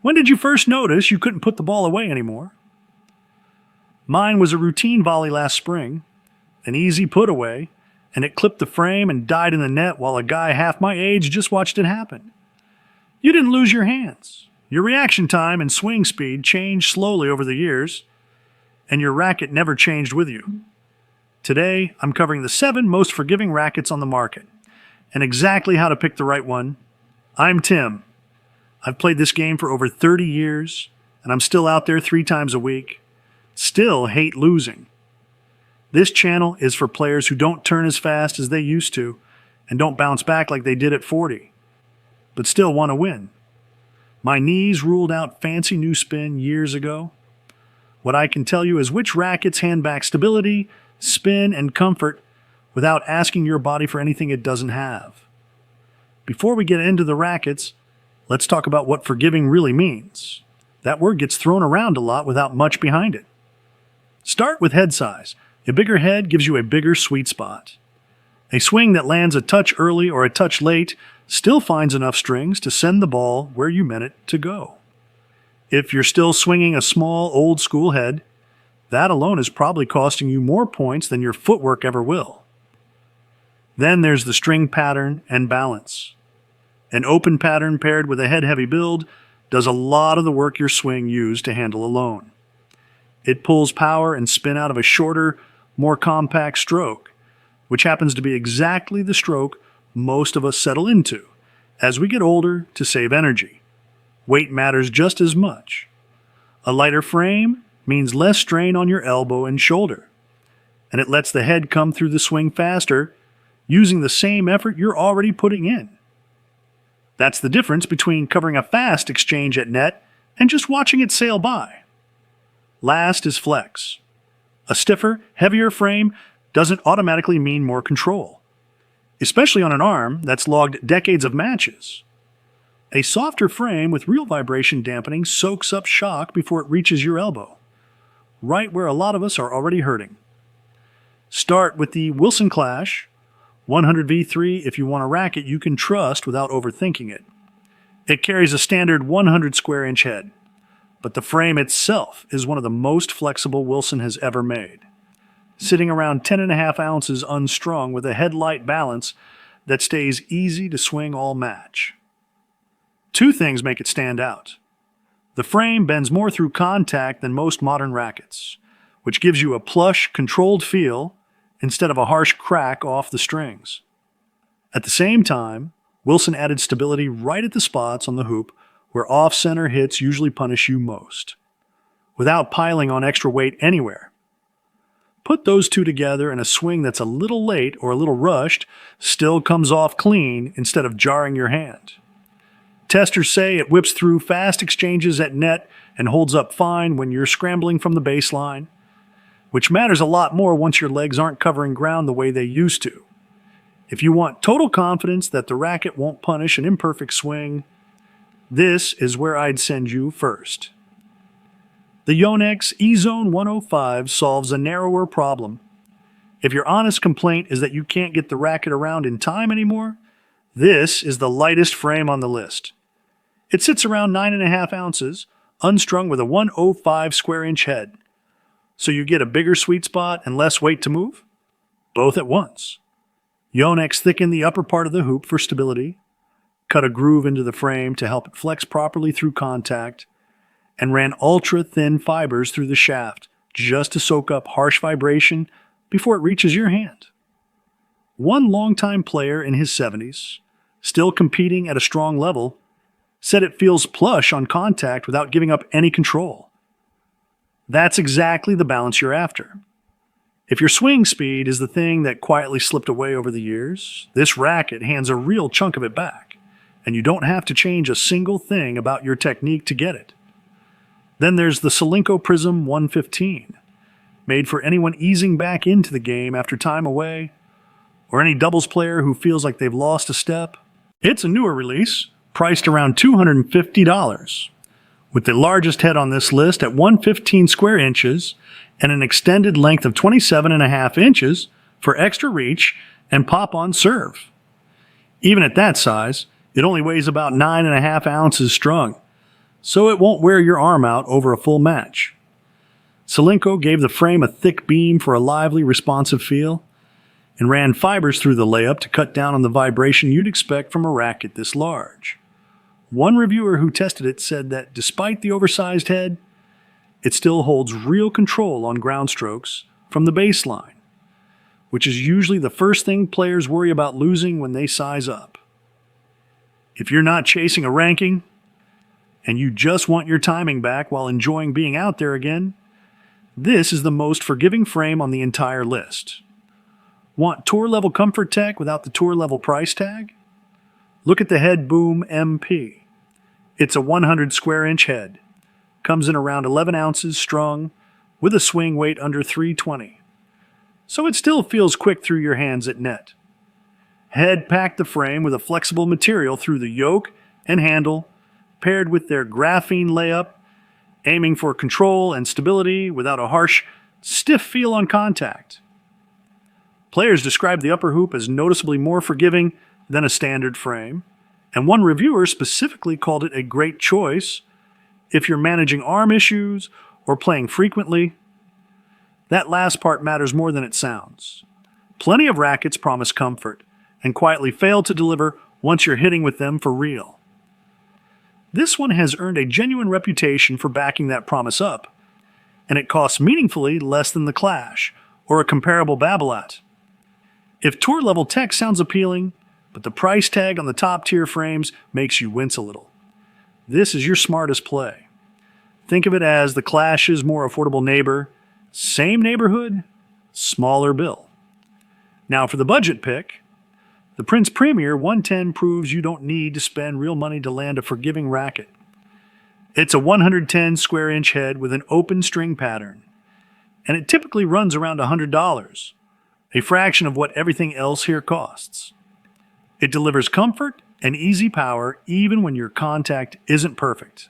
When did you first notice you couldn't put the ball away anymore? Mine was a routine volley last spring, an easy put away, and it clipped the frame and died in the net while a guy half my age just watched it happen. You didn't lose your hands. Your reaction time and swing speed changed slowly over the years, and your racket never changed with you. Today, I'm covering the 7 most forgiving rackets on the market, and exactly how to pick the right one. I'm Tim. I've played this game for over 30 years, and I'm still out there 3 times a week. Still hate losing. This channel is for players who don't turn as fast as they used to, and don't bounce back like they did at 40, but still want to win. My knees ruled out fancy new spin years ago. What I can tell you is which rackets hand back stability, spin, and comfort without asking your body for anything it doesn't have. Before we get into the rackets, let's talk about what forgiving really means. That word gets thrown around a lot without much behind it. Start with head size. A bigger head gives you a bigger sweet spot. A swing that lands a touch early or a touch late still finds enough strings to send the ball where you meant it to go. If you're still swinging a small, old-school head, that alone is probably costing you more points than your footwork ever will. Then there's the string pattern and balance. An open pattern paired with a head-heavy build does a lot of the work your swing used to handle alone. It pulls power and spin out of a shorter, more compact stroke, which happens to be exactly the stroke most of us settle into as we get older to save energy. Weight matters just as much. A lighter frame means less strain on your elbow and shoulder, and it lets the head come through the swing faster using the same effort you're already putting in. That's the difference between covering a fast exchange at net and just watching it sail by. Last is flex. A stiffer, heavier frame doesn't automatically mean more control, especially on an arm that's logged decades of matches. A softer frame with real vibration dampening soaks up shock before it reaches your elbow, right where a lot of us are already hurting. Start with the Wilson Clash 100V3 if you want a racket you can trust without overthinking it. It carries a standard 100 square inch head, but the frame itself is one of the most flexible Wilson has ever made, sitting around 10.5 ounces unstrung with a head-light balance that stays easy to swing all match. 2 things make it stand out. The frame bends more through contact than most modern rackets, which gives you a plush, controlled feel instead of a harsh crack off the strings. At the same time, Wilson added stability right at the spots on the hoop where off-center hits usually punish you most, without piling on extra weight anywhere. Put those 2 together and a swing that's a little late or a little rushed still comes off clean instead of jarring your hand. Testers say it whips through fast exchanges at net and holds up fine when you're scrambling from the baseline, which matters a lot more once your legs aren't covering ground the way they used to. If you want total confidence that the racket won't punish an imperfect swing, this is where I'd send you first. The Yonex Ezone 105 solves a narrower problem. If your honest complaint is that you can't get the racket around in time anymore, this is the lightest frame on the list. It sits around 9.5 ounces, unstrung with a 105 square inch head. So you get a bigger sweet spot and less weight to move? Both at once. Yonex thickened the upper part of the hoop for stability, cut a groove into the frame to help it flex properly through contact, and ran ultra-thin fibers through the shaft just to soak up harsh vibration before it reaches your hand. One longtime player in his 70s, still competing at a strong level, said it feels plush on contact without giving up any control. That's exactly the balance you're after. If your swing speed is the thing that quietly slipped away over the years, this racket hands a real chunk of it back, and you don't have to change a single thing about your technique to get it. Then there's the Solinco Prism 115, made for anyone easing back into the game after time away, or any doubles player who feels like they've lost a step. It's a newer release, priced around $250, with the largest head on this list at 115 square inches and an extended length of 27.5 inches for extra reach and pop-on serve. Even at that size, it only weighs about 9.5 ounces strung, so it won't wear your arm out over a full match. Solinco gave the frame a thick beam for a lively, responsive feel, and ran fibers through the layup to cut down on the vibration you'd expect from a racket this large. One reviewer who tested it said that despite the oversized head, it still holds real control on ground strokes from the baseline, which is usually the first thing players worry about losing when they size up. If you're not chasing a ranking, and you just want your timing back while enjoying being out there again, this is the most forgiving frame on the entire list. Want tour-level comfort tech without the tour-level price tag? Look at the Head Boom MP. It's a 100 square inch head. Comes in around 11 ounces strung with a swing weight under 320. So it still feels quick through your hands at net. Head packed the frame with a flexible material through the yoke and handle, paired with their graphene layup, aiming for control and stability without a harsh, stiff feel on contact. Players described the upper hoop as noticeably more forgiving than a standard frame, and one reviewer specifically called it a great choice if you're managing arm issues or playing frequently. That last part matters more than it sounds. Plenty of rackets promise comfort and quietly fail to deliver once you're hitting with them for real. This one has earned a genuine reputation for backing that promise up, and it costs meaningfully less than the Clash or a comparable Babolat. If tour-level tech sounds appealing, but the price tag on the top-tier frames makes you wince a little, this is your smartest play. Think of it as the Clash's more affordable neighbor, same neighborhood, smaller bill. Now for the budget pick, the Prince Premier 110 proves you don't need to spend real money to land a forgiving racket. It's a 110 square inch head with an open string pattern, and it typically runs around $100, a fraction of what everything else here costs. It delivers comfort and easy power even when your contact isn't perfect.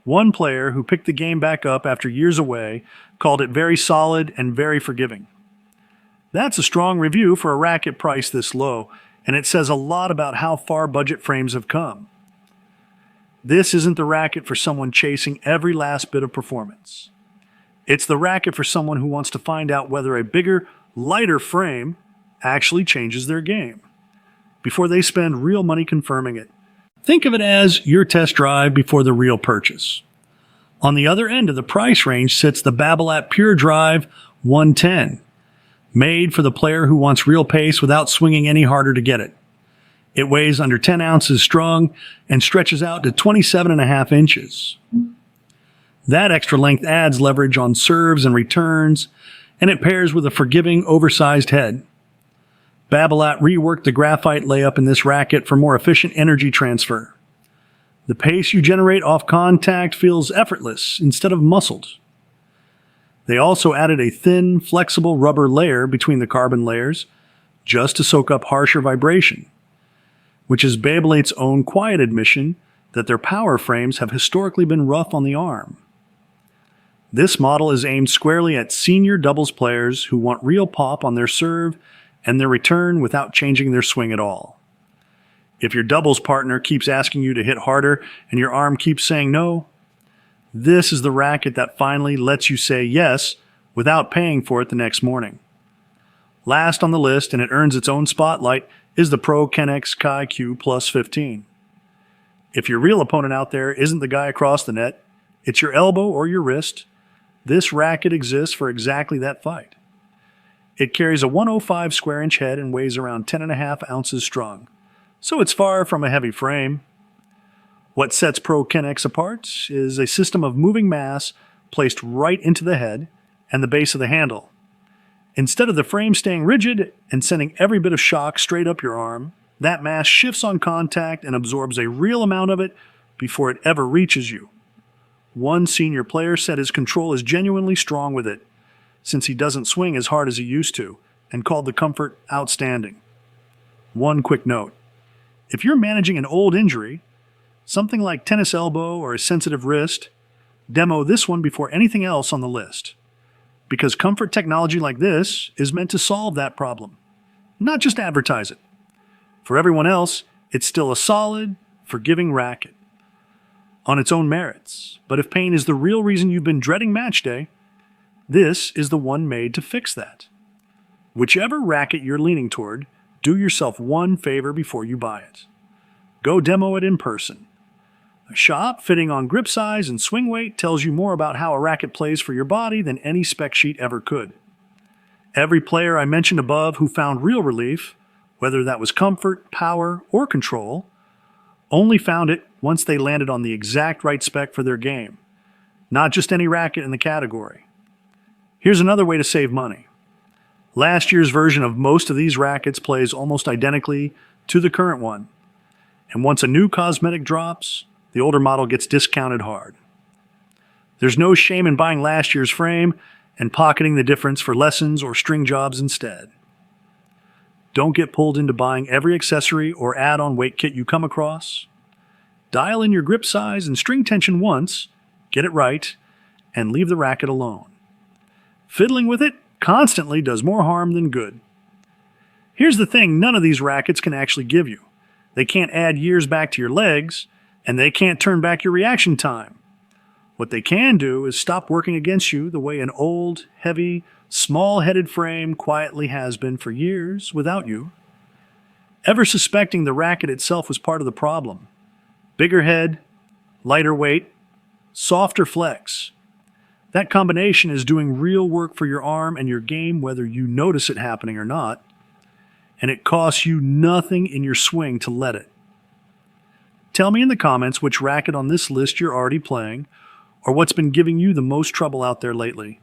One player who picked the game back up after years away called it very solid and very forgiving. That's a strong review for a racket priced this low, and it says a lot about how far budget frames have come. This isn't the racket for someone chasing every last bit of performance. It's the racket for someone who wants to find out whether a bigger, lighter frame actually changes their game, before they spend real money confirming it. Think of it as your test drive before the real purchase. On the other end of the price range sits the Babolat Pure Drive 110, made for the player who wants real pace without swinging any harder to get it. It weighs under 10 ounces strung and stretches out to 27.5 inches. That extra length adds leverage on serves and returns, and it pairs with a forgiving, oversized head. Babolat reworked the graphite layup in this racket for more efficient energy transfer. The pace you generate off contact feels effortless instead of muscled. They also added a thin, flexible rubber layer between the carbon layers just to soak up harsher vibration, which is Babolat's own quiet admission that their power frames have historically been rough on the arm. This model is aimed squarely at senior doubles players who want real pop on their serve and their return without changing their swing at all. If your doubles partner keeps asking you to hit harder and your arm keeps saying no, this is the racket that finally lets you say yes without paying for it the next morning. Last on the list, and it earns its own spotlight, is the ProKennex Ki Q Plus 15. If your real opponent out there isn't the guy across the net, it's your elbow or your wrist, this racket exists for exactly that fight. It carries a 105 square inch head and weighs around 10.5 ounces strung, so it's far from a heavy frame. What sets ProKennex apart is a system of moving mass placed right into the head and the base of the handle. Instead of the frame staying rigid and sending every bit of shock straight up your arm, that mass shifts on contact and absorbs a real amount of it before it ever reaches you. One senior player said his control is genuinely strong with it, since he doesn't swing as hard as he used to, and called the comfort outstanding. One quick note: if you're managing an old injury, something like tennis elbow or a sensitive wrist, demo this one before anything else on the list. Because comfort technology like this is meant to solve that problem, not just advertise it. For everyone else, it's still a solid, forgiving racket. on its own merits, but if pain is the real reason you've been dreading match day, this is the one made to fix that. Whichever racket you're leaning toward, do yourself one favor before you buy it. Go demo it in person. A shot fitting on grip size and swing weight tells you more about how a racket plays for your body than any spec sheet ever could. Every player I mentioned above who found real relief, whether that was comfort, power, or control, only found it once they landed on the exact right spec for their game, not just any racket in the category. Here's another way to save money. Last year's version of most of these rackets plays almost identically to the current one, and once a new cosmetic drops, the older model gets discounted hard. There's no shame in buying last year's frame and pocketing the difference for lessons or string jobs instead. Don't get pulled into buying every accessory or add-on weight kit you come across. Dial in your grip size and string tension once, get it right, and leave the racket alone. Fiddling with it constantly does more harm than good. Here's the thing none of these rackets can actually give you. They can't add years back to your legs, and they can't turn back your reaction time. What they can do is stop working against you the way an old, heavy, small-headed frame quietly has been for years without you. Ever suspecting the racket itself was part of the problem? Bigger head, lighter weight, softer flex. That combination is doing real work for your arm and your game whether you notice it happening or not, and it costs you nothing in your swing to let it. Tell me in the comments which racket on this list you're already playing, or what's been giving you the most trouble out there lately.